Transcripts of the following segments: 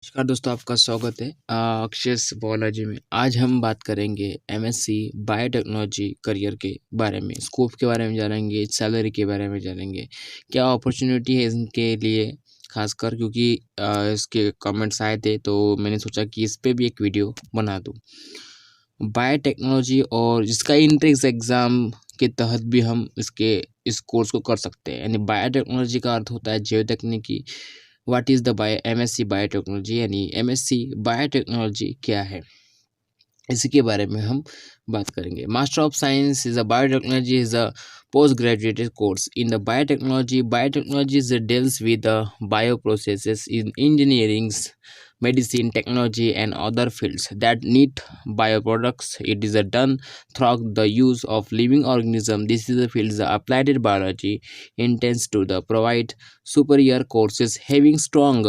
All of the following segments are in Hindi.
नमस्कार दोस्तों, आपका स्वागत है अक्षयस बायोलॉजी में। आज हम बात करेंगे एमएससी बायोटेक्नोलॉजी करियर के बारे में, स्कोप के बारे में जानेंगे, सैलरी के बारे में जानेंगे, क्या अपॉर्चुनिटी है इनके लिए खासकर, क्योंकि इसके कमेंट्स आए थे तो मैंने सोचा कि इस पे भी एक वीडियो बना दूँ। बायोटेक्नोलॉजी और जिसका एंट्रेंस एग्ज़ाम के तहत भी हम इस कोर्स को कर सकते हैं। यानी बायोटेक्नोलॉजी का अर्थ होता है जैव तकनीकी। What is the bio MSc biotechnology, यानी एमएससी बायोटेक्नोलॉजी क्या है, इसी के बारे में हम बात करेंगे। Master of science is a biotechnology is a post graduated course in the biotechnology. Biotechnology is deals with the bioprocesses in engineering, medicine, technology, and other fields that need bioproducts. It is done through the use of living organisms. This is the field the applied biology intends to the provide superior courses having strong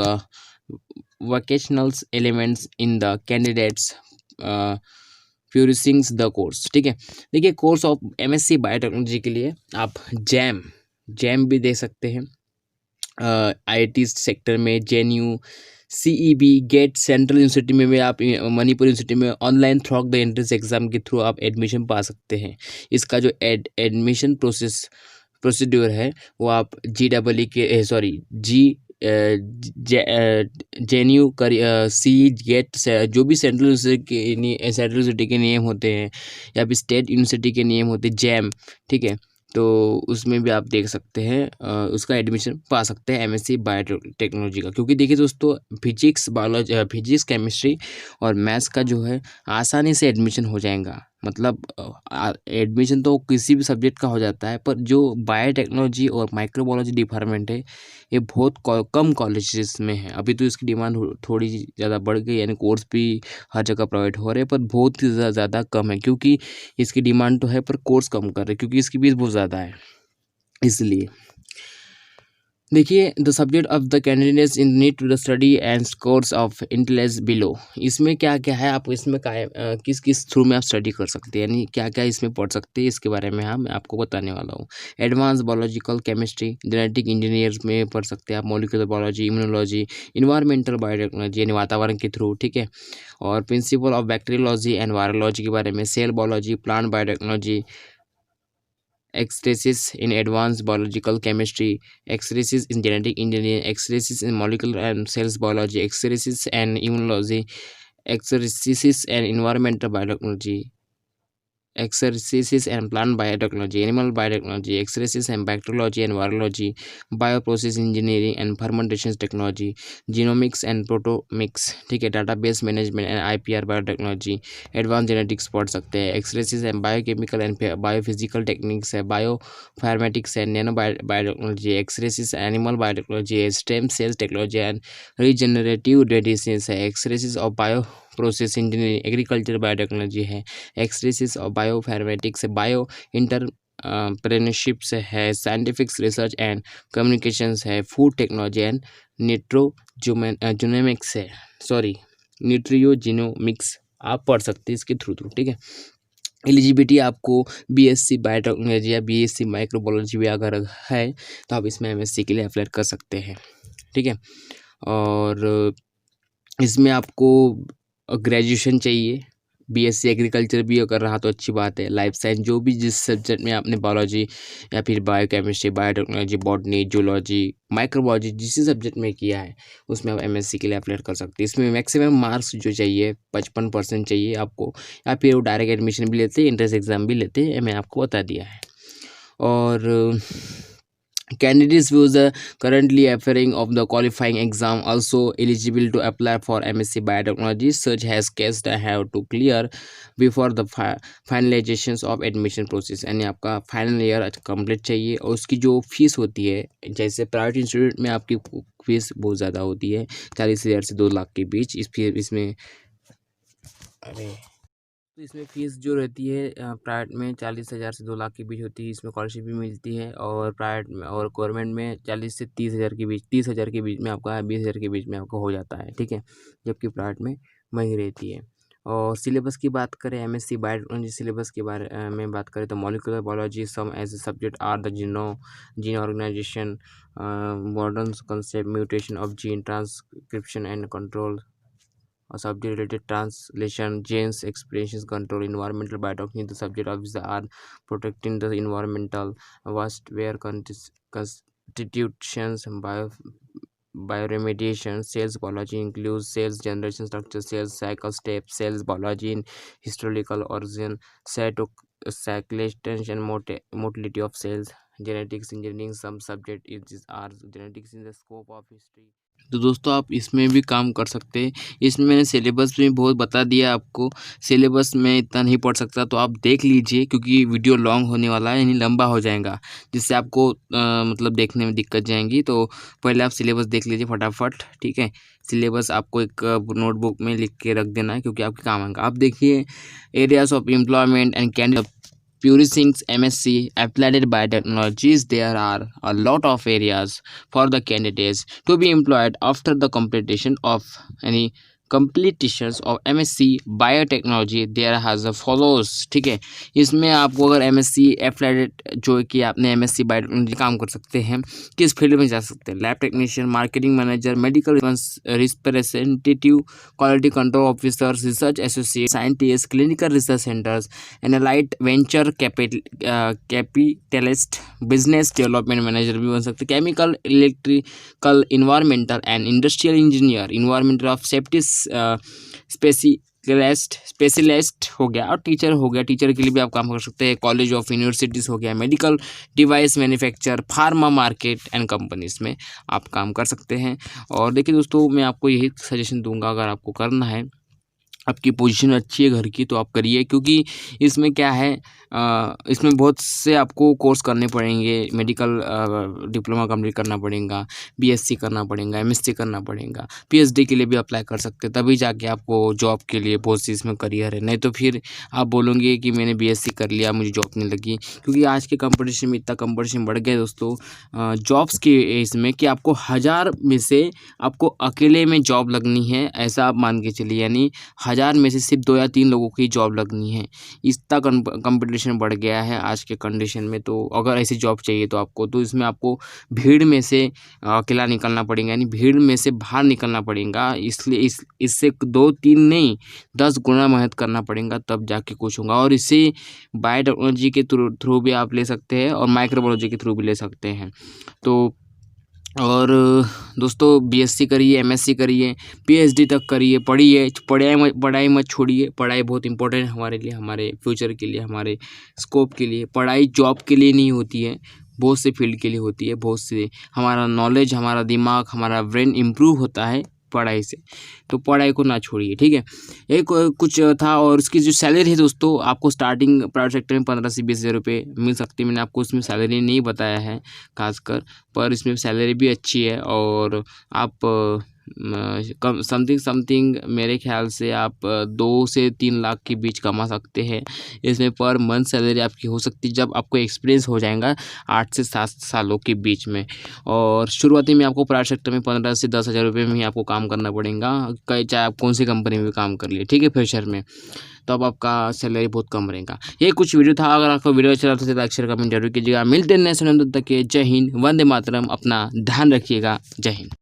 vocational elements in the candidates pursuing the course. ठीक है, देखिए कोर्स ऑफ एमएससी बायोटेक्नोलॉजी के लिए आप जैम भी दे सकते हैं। आईआईटी सेक्टर में JNU, CEB, GATE, central university में भी आप, मणिपुर यूनिवर्सिटी में online through the entrance exam के थ्रू आप एडमिशन पा सकते हैं। इसका जो एडमिशन प्रोसीड्यूर है वो आप GEE के जेएनयू सी गेट से जो भी सेंट्रल यूनिवर्सिटी के नियम होते हैं या फिर स्टेट यूनिवर्सिटी के नियम होते हैं जैम, ठीक है, तो उसमें भी आप देख सकते हैं, उसका एडमिशन पा सकते हैं एमएससी बायोटेक्नोलॉजी का। क्योंकि देखिए दोस्तों, फिजिक्स, केमिस्ट्री और मैथ्स का जो है आसानी से एडमिशन हो जाएगा। मतलब एडमिशन तो किसी भी सब्जेक्ट का हो जाता है, पर जो बायोटेक्नोलॉजी और माइक्रोबायोलॉजी डिपार्टमेंट है ये बहुत कम कॉलेजेस में है। अभी तो इसकी डिमांड थोड़ी ज़्यादा बढ़ गई, यानी कोर्स भी हर जगह प्रोवाइड हो रहे हैं, पर बहुत ही ज़्यादा कम है। क्योंकि इसकी डिमांड तो है पर कोर्स कम कर रहे हैं, क्योंकि इसकी फीस बहुत ज़्यादा है, इसलिए। देखिए, the subject of the candidates in need to the study and course of interest below. इसमें क्या क्या है, आप इसमें किस किस थ्रू में आप स्टडी कर सकते हैं, यानी क्या क्या इसमें पढ़ सकते हैं, इसके बारे में मैं आपको बताने वाला हूँ। Advance biological chemistry, genetic engineers में पढ़ सकते हैं आप, molecular biology, immunology, environmental biotechnology यानी वातावरण के थ्रू, ठीक है, और principle of bacteriology and virology के बारे में, cell biology, plant biotechnology, exercises in advanced biological chemistry, exercises in genetic engineering, exercises in molecular and cells biology, exercises and immunology, exercises and environmental biotechnology, exercises and plant biotechnology, animal biotechnology, exercises and bacteriology and virology, bioprocess engineering and fermentation technology, genomics and proteomics, ठीक है, database management and IPR biotechnology, advanced genetics पढ़ सकते हैं, exercises and biochemical and biophysical techniques है, bioinformatics and nano biotechnology, exercises animal biotechnology, stem cells technology and regenerative medicines है, exercises of bioprocess engineering, agriculture biotechnology है, एक्सरेसिस और बायोफार्मेटिक्स है, बायो इंटरप्रेन्योरशिप से है, साइंटिफिक रिसर्च एंड कम्युनिकेशंस है, फूड टेक्नोलॉजी एंड न्यूट्रियोजिनोमिक्स आप पढ़ सकते हैं इसके थ्रू, ठीक है। एलिजिबिलिटी आपको बीएससी बायोटेक्नोलॉजी या बीएससी माइक्रोबायोलॉजी भी अगर है तो आप इसमें एमएससी के लिए अप्लाई कर सकते हैं, ठीक है। और इसमें आपको ग्रेजुएशन चाहिए, बीएससी एग्रीकल्चर भी अगर रहा तो अच्छी बात है, लाइफ साइंस जो भी जिस सब्जेक्ट में आपने बायोलॉजी या फिर biochemistry, biotechnology, botany, zoology, microbiology जिस सब्जेक्ट में किया है उसमें आप एमएससी के लिए अप्लाई कर सकते हैं। इसमें मैक्सिमम मार्क्स जो चाहिए 55% चाहिए आपको, या फिर वो डायरेक्ट एडमिशन भी लेते हैं, एंट्रेंस एग्जाम भी लेते हैं, मैं आपको बता दिया है। और candidates who are currently appearing of the qualifying exam also eligible to apply for MSc Biotechnology. Such has case they have to clear before the finalizations of admission process। यानी आपका फाइनल ईयर कंप्लीट चाहिए, और उसकी जो फीस होती है, जैसे प्राइवेट इंस्टीट्यूट में आपकी फीस बहुत ज़्यादा होती है, 40,000 से 2 लाख के बीच। तो इसमें फ़ीस जो रहती है प्राइवेट में 40,000 से 2 लाख के बीच होती है। इसमें स्कॉलरशिप भी मिलती है, और प्राइवेट में और गवर्नमेंट में 40 से 30,000 के बीच, 30,000 के बीच में आपका, 20,000 के बीच में आपका हो जाता है, ठीक है, जबकि प्राइवेट में महंगी रहती है। और सिलेबस की बात करें एमएससी बायोटेक्नोलॉजी सिलेबस के बारे में बात करें तो molecular biology some as a subject are the gene organisation modern concept mutation of gene transcription and control subject related translation genes expressions control environmental biotechnology the subject of these are protecting the environmental vast where constitutions bioremediation cells biology includes cells generation structure cells cycle steps cells biology in historical origin cyclation motility of cells genetics engineering some subject is are genetics in the scope of history। तो दोस्तों आप इसमें भी काम कर सकते हैं। इसमें मैंने सिलेबस में बहुत बता दिया आपको। सिलेबस में इतना नहीं पढ़ सकता तो आप देख लीजिए क्योंकि वीडियो लॉन्ग होने वाला है यानी लंबा हो जाएगा जिससे आपको मतलब देखने में दिक्कत जाएंगी। तो पहले आप सिलेबस देख लीजिए फटाफट, ठीक है। सिलेबस आपको एक नोटबुक में लिख के रख देना है क्योंकि आपके काम आएगा। आप देखिए areas of employment and candidate Purishing's MSc applied biotechnologies there are a lot of areas for the candidates to be employed after the completion of any completions of MSc biotechnology there has follows, ठीक है। इसमें आपको अगर MSc एप्लाइड जो कि आपने MSc बायोटेक्नोलॉजी काम कर सकते हैं, किस फील्ड में जा सकते हैं, lab technician, marketing manager, medical representative, quality control officers, research associate, scientist, clinical research centres, analyte, venture capitalist, business development manager भी बन सकते हैं, chemical, electrical, environmental and industrial engineer, environmental of safety specialist हो गया, और टीचर हो गया। टीचर के लिए भी आप काम कर सकते हैं। कॉलेज ऑफ यूनिवर्सिटीज़ हो गया, medical device manufacture, pharma market and companies में आप काम कर सकते हैं। और देखिए दोस्तों मैं आपको यही सजेशन दूंगा, अगर आपको करना है, आपकी पोजीशन अच्छी है घर की तो आप करिए, क्योंकि इसमें क्या है इसमें बहुत से आपको कोर्स करने पड़ेंगे। मेडिकल डिप्लोमा कंप्लीट करना पड़ेगा, बीएससी करना पड़ेगा, एमएससी करना पड़ेगा, पीएचडी के लिए भी अप्लाई कर सकते हैं, तभी जाके आपको जॉब के लिए बहुत सी इसमें करियर है। नहीं तो फिर आप बोलोगे कि मैंने बीएससी कर लिया मुझे जॉब नहीं लगी, क्योंकि आज के कंपटीशन में इतना कंपटीशन बढ़ गया दोस्तों जॉब्स के इसमें कि आपको 1000 में से आपको अकेले में जॉब लगनी है, ऐसा आप मान के चलिए। यानी 1000 में से सिर्फ 2 या 3 लोगों की जॉब लगनी है। इतना कंपटीशन बढ़ गया है आज के कंडीशन में। तो अगर ऐसी जॉब चाहिए तो इसमें आपको भीड़ में से अकेला निकलना पड़ेगा, यानी भीड़ में से बाहर निकलना पड़ेगा। इसलिए इससे 2-3 नहीं 10 गुना मेहनत करना पड़ेगा, तब जाके कुछ होगा। और इसे बायोटेक्नोलॉजी के थ्रू भी आप ले सकते हैं और माइक्रोबायोलॉजी के थ्रू भी ले सकते हैं। तो और दोस्तों बीएससी करिए, एमएससी करिए, पीएचडी तक करिए, पढ़िए, पढ़ाई मत छोड़िए। पढ़ाई बहुत इंपॉर्टेंट है हमारे लिए, हमारे फ्यूचर के लिए, हमारे स्कोप के लिए। पढ़ाई जॉब के लिए नहीं होती है, बहुत से फील्ड के लिए होती है। बहुत से हमारा नॉलेज, हमारा दिमाग, हमारा ब्रेन इम्प्रूव होता है पढ़ाई से। तो पढ़ाई को ना छोड़िए, ठीक है। एक कुछ था। और उसकी जो सैलरी है दोस्तों, आपको स्टार्टिंग प्राइवेट सेक्टर में 15 से 20 हज़ार रुपये मिल सकती है। मैंने आपको उसमें सैलरी नहीं बताया है खासकर, पर इसमें सैलरी भी अच्छी है। और आप समथिंग मेरे ख्याल से आप 2 से 3 लाख के बीच कमा सकते हैं। इसमें पर मंथ सैलरी आपकी हो सकती है जब आपको एक्सपीरियंस हो जाएगा 8 से 7 सालों के बीच में। और शुरुआती में आपको प्राइवेट सेक्टर में 15 से 10 हज़ार रुपये में ही आपको काम करना पड़ेगा, चाहे आप कौन सी कंपनी में भी काम कर लिए, ठीक है, फ्रेशर में। तो अब आपका सैलरी बहुत कम रहेगा। ये कुछ वीडियो था। अगर आपको वीडियो अच्छा लगता है तो लाइक शेयर कमेंट जरूर कीजिएगा। मिलते हैं नेक्स्ट वीडियो में, तब तक के जय हिंद, वंदे मातरम। अपना ध्यान रखिएगा। जय हिंद।